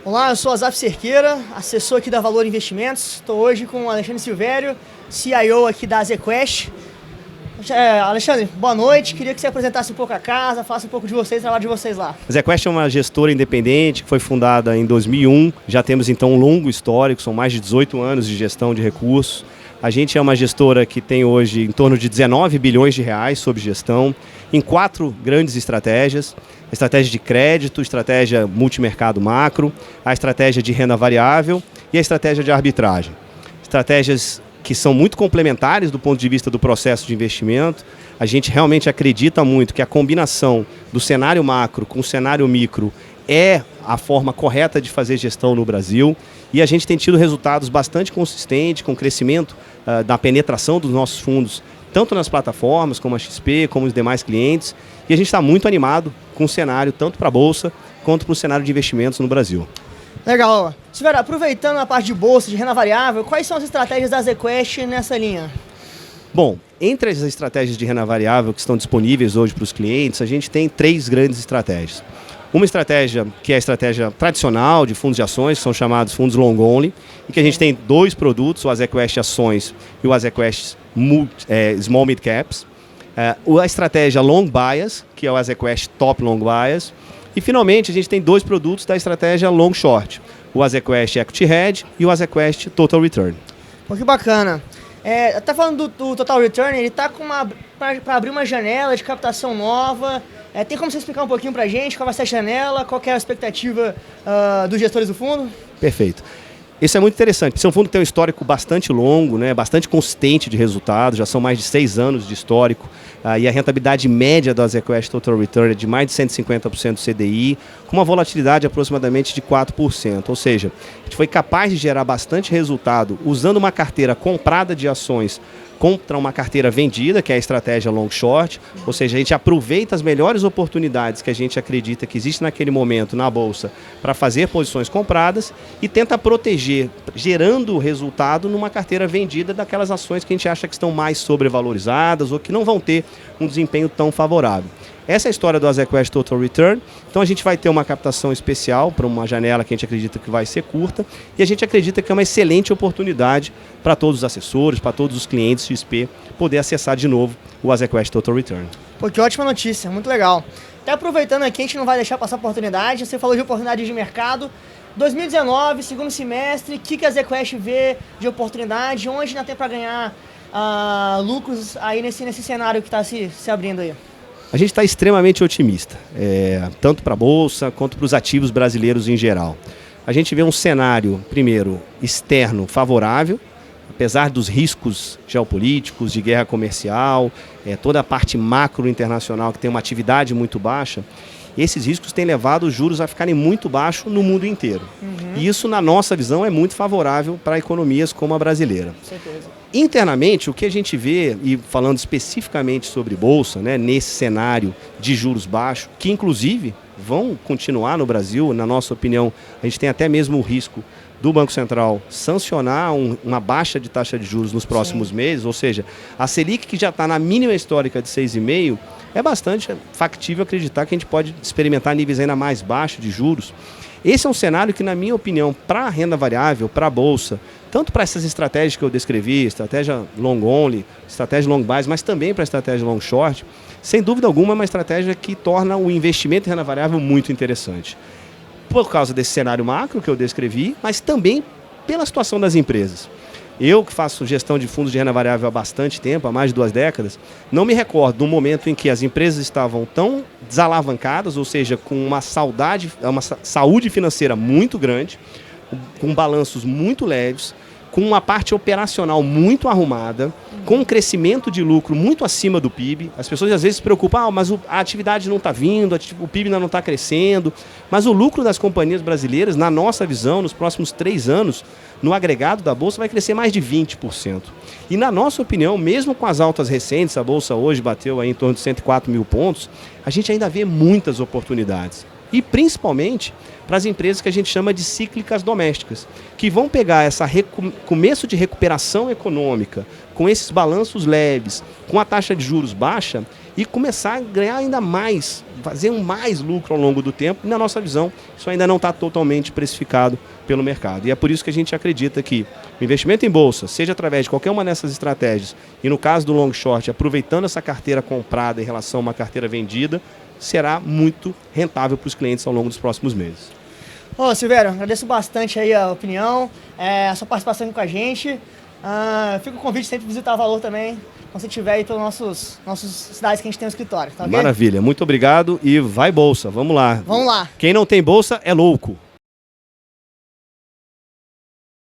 Olá, eu sou Azaf Cerqueira, assessor aqui da Valor Investimentos. Estou hoje com o Alexandre Silvério, CIO aqui da ZQuest. Alexandre, boa noite. Queria que você apresentasse um pouco a casa, falasse um pouco de vocês, o trabalho de vocês lá. A ZQuest é uma gestora independente que foi fundada em 2001. Já temos então um longo histórico, são mais de 18 anos de gestão de recursos. A gente é uma gestora que tem hoje em torno de 19 bilhões de reais sob gestão, em 4 grandes estratégias: a estratégia de crédito, estratégia multimercado macro, a estratégia de renda variável e a estratégia de arbitragem. Estratégias que são muito complementares do ponto de vista do processo de investimento. A gente realmente acredita muito que a combinação do cenário macro com o cenário micro é a forma correta de fazer gestão no Brasil, e a gente tem tido resultados bastante consistentes com o crescimento da penetração dos nossos fundos, tanto nas plataformas como a XP, como os demais clientes, e a gente está muito animado com o cenário tanto para a Bolsa quanto para o cenário de investimentos no Brasil. Legal. Silvério, aproveitando a parte de bolsa, de renda variável, quais são as estratégias da ZQuest nessa linha? Bom, entre as estratégias de renda variável que estão disponíveis hoje para os clientes, a gente tem 3 grandes estratégias. Uma estratégia que é a estratégia tradicional de fundos de ações, que são chamados fundos long only, em que a gente tem 2 produtos, o ZQuest Ações e o ZQuest Small Mid Caps. A estratégia long bias, que é o ZQuest Top Long Bias. E finalmente a gente tem 2 produtos da estratégia long short, o ZQuest Equity Hedge e o ZQuest Total Return. Pô, que bacana. Tá falando do Total Return, ele tá para abrir uma janela de captação nova. Tem como você explicar um pouquinho para a gente qual vai ser a janela, qual que é a expectativa dos gestores do fundo? Perfeito. Isso é muito interessante. Esse é um fundo que tem um histórico bastante longo, né, bastante consistente de resultados, já são mais de 6 anos de histórico, e a rentabilidade média da ZQuest Total Return é de mais de 150% do CDI, com uma volatilidade aproximadamente de 4%. Ou seja, a gente foi capaz de gerar bastante resultado usando uma carteira comprada de ações contra uma carteira vendida, que é a estratégia long short, ou seja, a gente aproveita as melhores oportunidades que a gente acredita que existe naquele momento na Bolsa para fazer posições compradas e tenta proteger, gerando resultado numa carteira vendida daquelas ações que a gente acha que estão mais sobrevalorizadas ou que não vão ter um desempenho tão favorável. Essa é a história do ZQuest Total Return. Então a gente vai ter uma captação especial para uma janela que a gente acredita que vai ser curta, e a gente acredita que é uma excelente oportunidade para todos os assessores, para todos os clientes XP poder acessar de novo o ZQuest Total Return. Pô, que ótima notícia, muito legal. Até aproveitando aqui, a gente não vai deixar passar a oportunidade. Você falou de oportunidade de mercado. 2019, segundo semestre, o que a ZQuest vê de oportunidade? Onde ainda tem para ganhar lucros aí nesse cenário que está se abrindo aí? A gente está extremamente otimista, tanto para a Bolsa quanto para os ativos brasileiros em geral. A gente vê um cenário, primeiro, externo favorável, apesar dos riscos geopolíticos, de guerra comercial, toda a parte macro internacional que tem uma atividade muito baixa. Esses riscos têm levado os juros a ficarem muito baixos no mundo inteiro. E isso, na nossa visão, é muito favorável para economias como a brasileira. Com certeza. Internamente, o que a gente vê, e falando especificamente sobre Bolsa, né, nesse cenário de juros baixos, que inclusive vão continuar no Brasil, na nossa opinião, a gente tem até mesmo o risco do Banco Central sancionar uma baixa de taxa de juros nos próximos meses, ou seja, a Selic, que já está na mínima histórica de 6,5%, é bastante factível acreditar que a gente pode experimentar níveis ainda mais baixos de juros. Esse é um cenário que, na minha opinião, para a renda variável, para a Bolsa, tanto para essas estratégias que eu descrevi, estratégia long only, estratégia long bias, mas também para a estratégia long short, sem dúvida alguma é uma estratégia que torna o investimento em renda variável muito interessante. Por causa desse cenário macro que eu descrevi, mas também pela situação das empresas. Eu, que faço gestão de fundos de renda variável há bastante tempo, há mais de 2 décadas, não me recordo do momento em que as empresas estavam tão desalavancadas, ou seja, com uma saúde financeira muito grande, com balanços muito leves, com uma parte operacional muito arrumada, com um crescimento de lucro muito acima do PIB. As pessoas às vezes se preocupam, mas a atividade não está vindo, o PIB ainda não está crescendo. Mas o lucro das companhias brasileiras, na nossa visão, nos próximos 3 anos, no agregado da Bolsa, vai crescer mais de 20%. E na nossa opinião, mesmo com as altas recentes, a Bolsa hoje bateu aí em torno de 104 mil pontos, a gente ainda vê muitas oportunidades. e principalmente para as empresas que a gente chama de cíclicas domésticas, que vão pegar esse começo de recuperação econômica, com esses balanços leves, com a taxa de juros baixa, e começar a ganhar ainda mais, fazer mais lucro ao longo do tempo. E na nossa visão, isso ainda não está totalmente precificado pelo mercado. E é por isso que a gente acredita que o investimento em bolsa, seja através de qualquer uma dessas estratégias, e no caso do long short, aproveitando essa carteira comprada em relação a uma carteira vendida, será muito rentável para os clientes ao longo dos próximos meses. Ô, Silvério, agradeço bastante aí a opinião, a sua participação aqui com a gente. Fica o convite sempre visitar a Valor também, quando você estiver aí pelas nossas cidades que a gente tem no escritório, tá ok? Maravilha, muito obrigado e vai bolsa, vamos lá. Vamos lá. Quem não tem bolsa é louco.